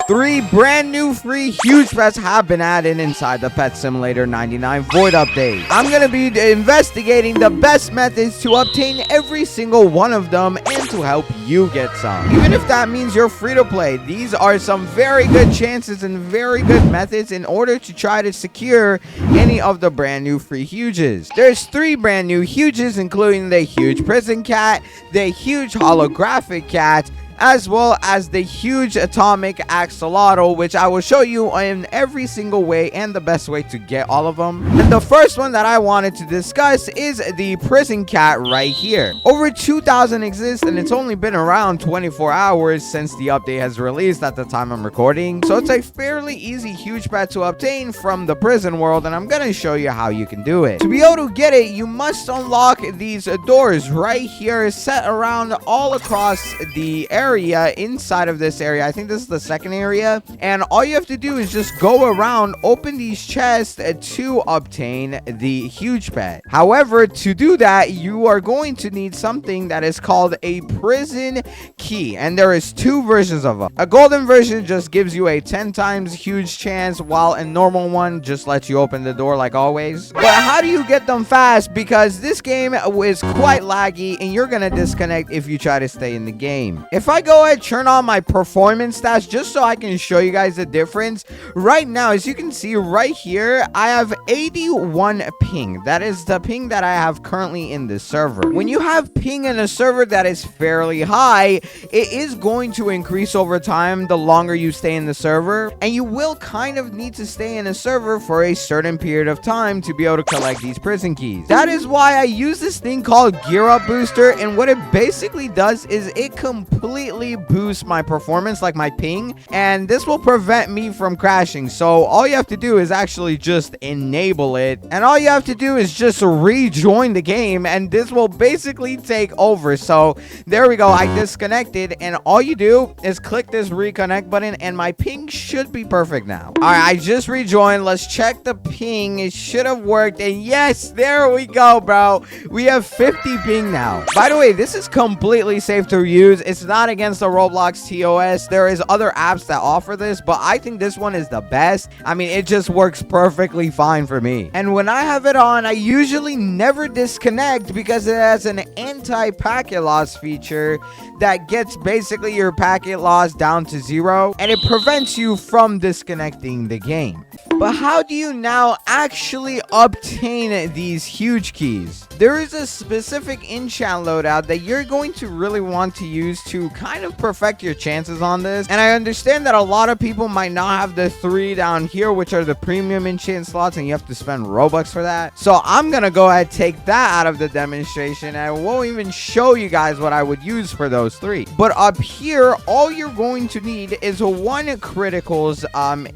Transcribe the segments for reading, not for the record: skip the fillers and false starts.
3 brand new free huge pets have been added inside the Pet Simulator 99 Void update. I'm going to be investigating the best methods to obtain every single one of them and to help you get some. Even if that means you're free to play, these are some very good chances and very good methods in order to try to secure any of the brand new free huges. There's 3 brand new huges, including the huge prison cat, the huge holographic cat, as well as the huge atomic axolotl, which I will show you in every single way and the best way to get all of them. And the first one that I wanted to discuss is the prison cat right here. Over 2,000 exist, and it's only been around 24 hours since the update has released at the time I'm recording. So it's a fairly easy huge pet to obtain from the prison world, and I'm gonna show you how you can do it. To be able to get it, you must unlock these doors right here set around all across the area. Inside of this area, I think this is the second area, and all you have to do is just go around, open these chests to obtain the huge pet. However, to do that, you are going to need something that is called a prison key, and there is 2 versions of them. A golden version just gives you a 10 times huge chance, while a normal one just lets you open the door like always. But how do you get them fast? Because this game is quite laggy and you're gonna disconnect if you try to stay in the game. If I go ahead and turn on my performance stats just so I can show you guys the difference. Right now, as you can see right here, I have 81 ping. That is the ping that I have currently in this server. When you have ping in a server that is fairly high, it is going to increase over time the longer you stay in the server, and you will kind of need to stay in a server for a certain period of time to be able to collect these prison keys. That is why I use this thing called GearUP booster, and what it basically does is it completely boost my performance, like my ping, and this will prevent me from crashing. So all you have to do is actually just enable it, and all you have to do is just rejoin the game, and this will basically take over. So there we go, I disconnected, and all you do is click this reconnect button and my ping should be perfect now. All right, I just rejoined. Let's check the ping. It should have worked, and yes, there we go, bro. We have 50 ping now. By the way, this is completely safe to use. It's not against the Roblox TOS. There is other apps that offer this, but I think this one is the best. I mean, it just works perfectly fine for me. And when I have it on, I usually never disconnect because it has an anti-packet loss feature that gets basically your packet loss down to 0, and it prevents you from disconnecting the game. But how do you now actually obtain these huge keys? There is a specific enchant loadout that you're going to really want to use to kind of perfect your chances on this. And I understand that a lot of people might not have the 3 down here, which are the premium enchant slots, and you have to spend Robux for that. So I'm gonna go ahead and take that out of the demonstration, and I won't even show you guys what I would use for those 3. But up here, all you're going to need is 1 criticals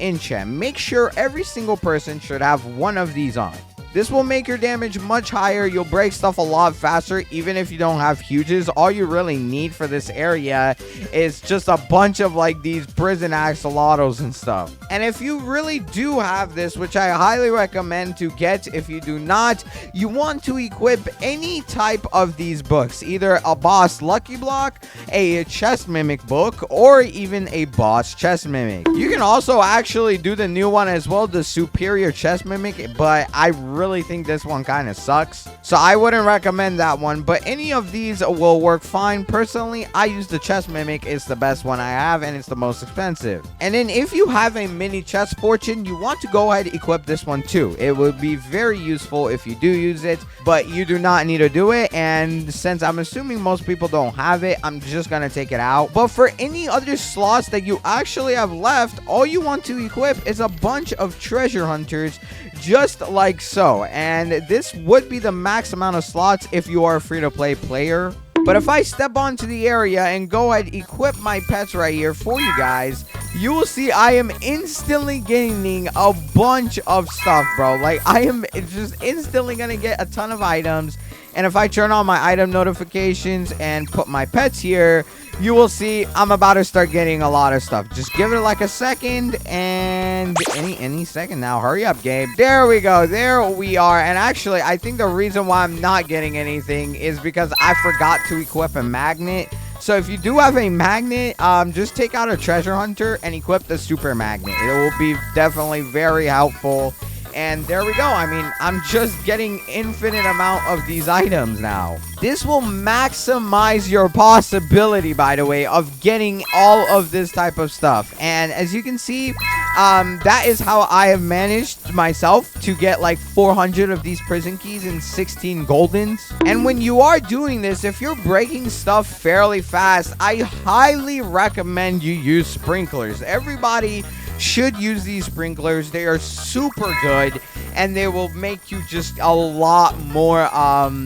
enchant. Make sure every single person should have 1 of these on. This will make your damage much higher. You'll break stuff a lot faster, even if you don't have huges. All you really need for this area is just a bunch of like these prison axolotls and stuff. And if you really do have this, which I highly recommend to get, if you do not, you want to equip any type of these books, either a boss lucky block, a chest mimic book, or even a boss chest mimic. You can also actually do the new one as well, the superior chest mimic, but I really think this one kind of sucks, so I wouldn't recommend that one. But any of these will work fine. Personally, I use the chest mimic. It's the best one I have, and it's the most expensive. And then if you have a mini chest fortune, you want to go ahead and equip this one too. It would be very useful if you do use it, but you do not need to do it. And since I'm assuming most people don't have it, I'm just gonna take it out. But for any other slots that you actually have left, all you want to equip is a bunch of treasure hunters, just like so. And this would be the max amount of slots if you are a free-to-play player. But if I step onto the area and go ahead and equip my pets right here for you guys, you will see I am instantly gaining a bunch of stuff, bro. Like, I am just instantly gonna get a ton of items. And if I turn on my item notifications and put my pets here, you will see I'm about to start getting a lot of stuff. Just give it like a second, and any second now. Hurry up, Gabe. There we go. There we are. And actually, I think the reason why I'm not getting anything is because I forgot to equip a magnet. So if you do have a magnet, just take out a treasure hunter and equip the super magnet. It will be definitely very helpful. And there we go. I mean, I'm just getting infinite amount of these items now. This will maximize your possibility, by the way, of getting all of this type of stuff. And as you can see, that is how I have managed myself to get like 400 of these prison keys and 16 goldens. And when you are doing this, if you're breaking stuff fairly fast, I highly recommend you use sprinklers. Everybody should use these sprinklers. They are super good, and they will make you just a lot more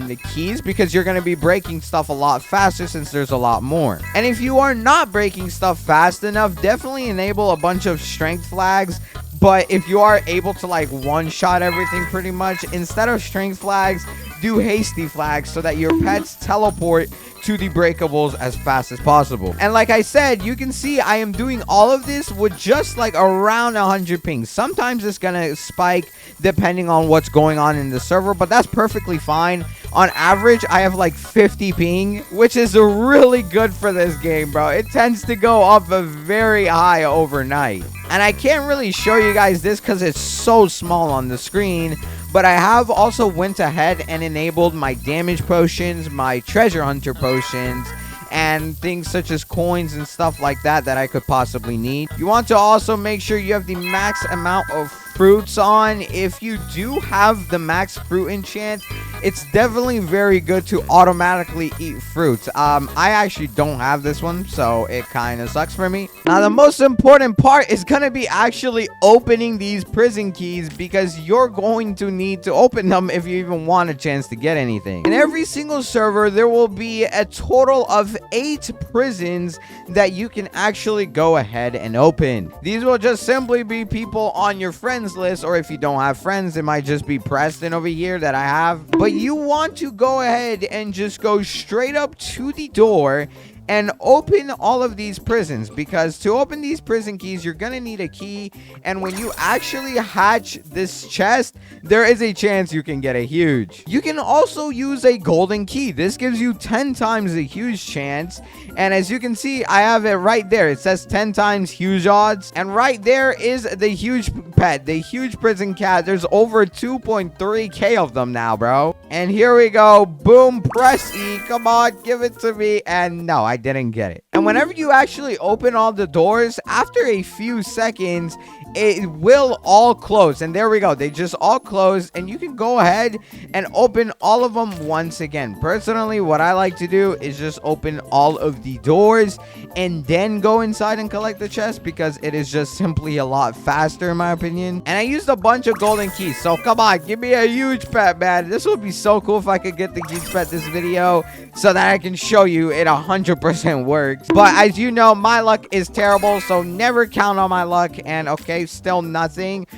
the keys, because you're going to be breaking stuff a lot faster since there's a lot more. And if you are not breaking stuff fast enough, definitely enable a bunch of strength flags. But if you are able to like one-shot everything pretty much, instead of strength flags, do hasty flags so that your pets teleport to the breakables as fast as possible. And like I said, you can see I am doing all of this with just like around 100 pings. Sometimes it's gonna spike depending on what's going on in the server, but that's perfectly fine. On average, I have like 50 ping, which is really good for this game, bro. It tends to go up a very high overnight. And I can't really show you guys this because it's so small on the screen, but I have also went ahead and enabled my damage potions, my treasure hunter potions, and things such as coins and stuff like that that I could possibly need. You want to also make sure you have the max amount of fruits on. If you do have the max fruit enchant, it's definitely very good to automatically eat fruits. I actually don't have this one, so it kind of sucks for me. Now, the most important part is going to be actually opening these prison keys, because you're going to need to open them if you even want a chance to get anything. In every single server, there will be a total of 8 prisons that you can actually go ahead and open. These will just simply be people on your friends list, or if you don't have friends, it might just be Preston over here that I have. But you want to go ahead and just go straight up to the door and open all of these prisons, because to open these prison keys, you're gonna need a key. And when you actually hatch this chest, there is a chance you can get a huge. You can also use a golden key. This gives you 10 times the huge chance. And as you can see, I have it right there. It says 10 times huge odds. And right there is the huge pet, the huge prison cat. There's over 2.3k of them now, bro. And here we go. Boom, press E. Come on, give it to me. And no, I didn't get it. And whenever you actually open all the doors, after a few seconds, it will all close. And there we go. They just all close, and you can go ahead and open all of them once again. Personally, what I like to do is just open all of the doors and then go inside and collect the chest, because it is just simply a lot faster in my opinion. And I used a bunch of golden keys, so come on, give me a huge pet, man. This would be so cool if I could get the huge pet this video, so that I can show you it 100% works. But as you know, my luck is terrible, so never count on my luck. And okay, still nothing.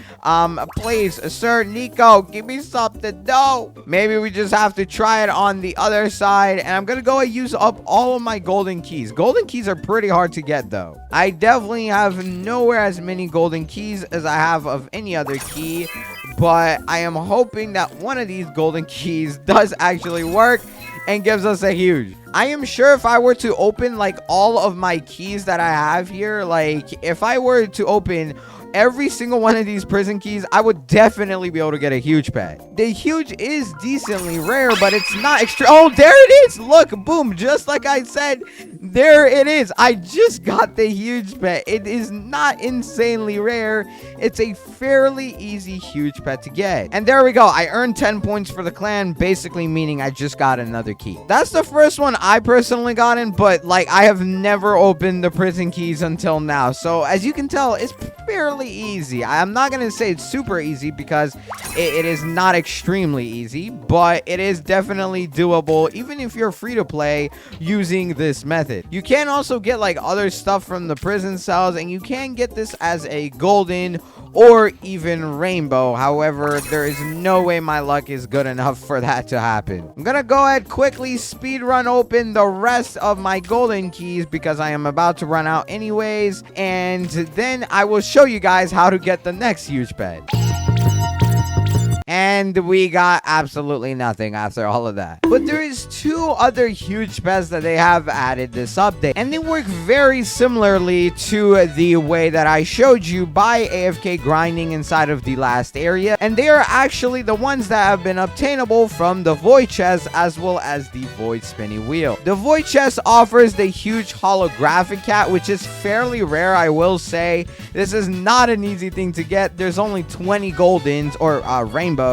Please, sir Nico, give me something. No, maybe we just have to try it on the other side. And I'm gonna go and use up all of my golden keys. Golden keys are pretty hard to get though. I definitely have nowhere as many golden keys as I have of any other key, but I am hoping that one of these golden keys does actually work and gives us a huge. I am sure if I were to open like all of my keys that I have here, like if I were to open every single one of these prison keys, I would definitely be able to get a huge pet. The huge is decently rare, but it's not extra. Oh, there it is. Look, boom, just like I said, there it is. I just got the huge pet. It is not insanely rare. It's a fairly easy huge pet to get. And there we go. I earned 10 points for the clan, basically meaning I just got another key. That's the first one I personally gotten, but like I have never opened the prison keys until now. So as you can tell, it's fairly easy. I'm not gonna say it's super easy, because it is not extremely easy, but it is definitely doable even if you're free to play using this method. You can also get like other stuff from the prison cells, and you can get this as a golden or even rainbow. However, there is no way my luck is good enough for that to happen. I'm gonna go ahead quickly speed run open the rest of my golden keys, because I am about to run out anyways, and then I will show you guys how to get the next huge pet. And we got absolutely nothing after all of that. But there is 2 other huge pets that they have added this update, and they work very similarly to the way that I showed you by AFK grinding inside of the last area, and they are actually the ones that have been obtainable from the void chest as well as the void spinny wheel. The void chest offers the huge holographic cat, which is fairly rare, I will say. This is not an easy thing to get. There's only 20 goldens or rainbows,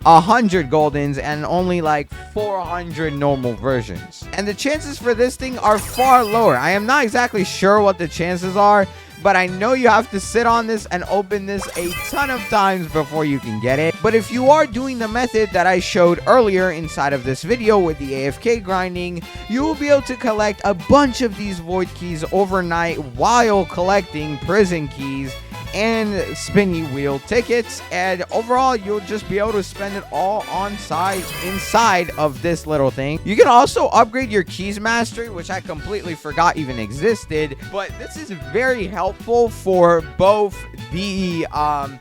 100 goldens, and only like 400 normal versions. And the chances for this thing are far lower. I am not exactly sure what the chances are, but I know you have to sit on this and open this a ton of times before you can get it. But if you are doing the method that I showed earlier inside of this video with the AFK grinding, you will be able to collect a bunch of these void keys overnight while collecting prison keys and spinny wheel tickets, and overall you'll just be able to spend it all inside of this little thing. You can also upgrade your keys mastery, which I completely forgot even existed, but this is very helpful for both the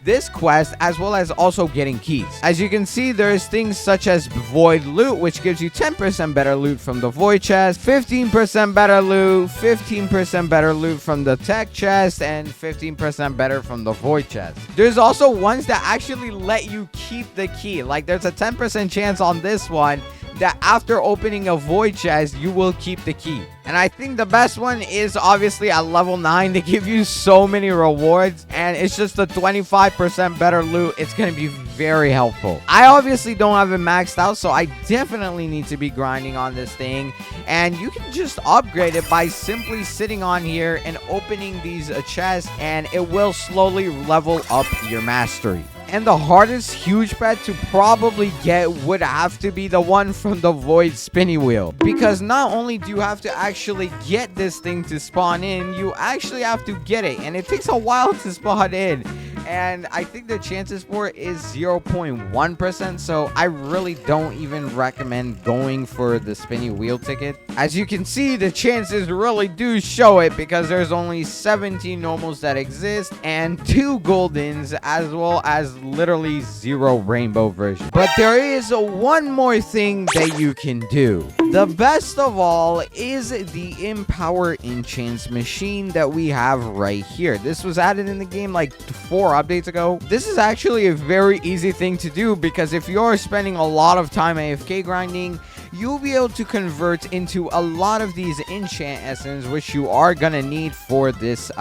this quest as well as also getting keys. As you can see, there's things such as void loot, which gives you 10% better loot from the void chest, 15% better loot, 15% better loot from the tech chest, and 15% better from the void chest. There's also ones that actually let you keep the key. Like there's a 10% chance on this one that after opening a void chest, you will keep the key. And I think the best one is obviously at level 9 to give you so many rewards, and it's just a 25% better loot. It's going to be very helpful. I obviously don't have it maxed out, so I definitely need to be grinding on this thing, and you can just upgrade it by simply sitting on here and opening these chests, and it will slowly level up your mastery. And the hardest huge pet to probably get would have to be the one from the void spinny wheel, because not only do you have to actually get this thing to spawn in, you actually have to get it, and it takes a while to spawn in. And I think the chances for it is 0.1%, so I really don't even recommend going for the spinny wheel ticket. As you can see, the chances really do show it, because there's only 17 normals that exist and 2 goldens, as well as literally 0 rainbow versions. But there is one more thing that you can do. The best of all is the Empower Enchants machine that we have right here. This was added in the game like 4 updates ago. This is actually a very easy thing to do, because if you're spending a lot of time AFK grinding, you'll be able to convert into a lot of these enchant essence, which you are gonna need for this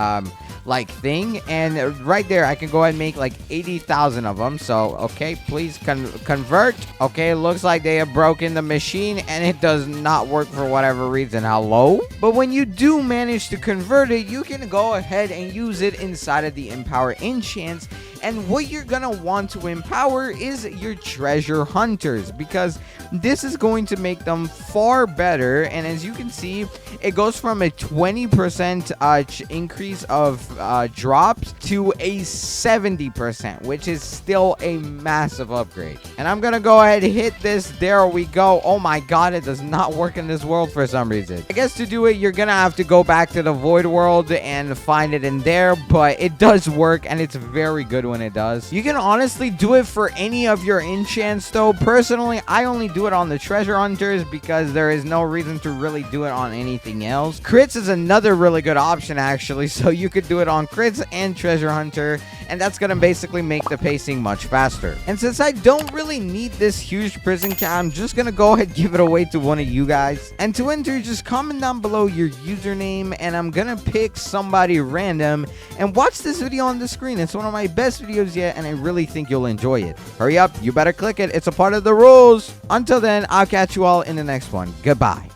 like thing. And right there, I can go ahead and make like 80,000 of them. So okay, please convert. Okay, looks like they have broken the machine and it does not work for whatever reason. Hello? But when you do manage to convert it, you can go ahead and use it inside of the Empower Enchants. And what you're gonna want to empower is your treasure hunters, because this is going to make them far better. And as you can see, it goes from a 20% increase of drops to a 70%, which is still a massive upgrade. And I'm gonna go ahead and hit this. There we go. Oh my god, it does not work in this world for some reason. I guess to do it, you're gonna have to go back to the void world and find it in there, but it does work, and it's very good when it does. You can honestly do it for any of your enchants though. Personally, I only do it on the treasure hunters because there is no reason to really do it on anything else. Crits is another really good option actually, so you could do it on crits and treasure hunter, and that's gonna basically make the pacing much faster. And since I don't really need this huge prison cat, I'm just gonna go ahead and give it away to one of you guys. And to enter, just comment down below your username, and I'm gonna pick somebody random and watch this video on the screen. It's one of my best videos yet, and I really think you'll enjoy it. Hurry up, you better click it. It's a part of the rules. Until then, I'll catch you all in the next one. Goodbye.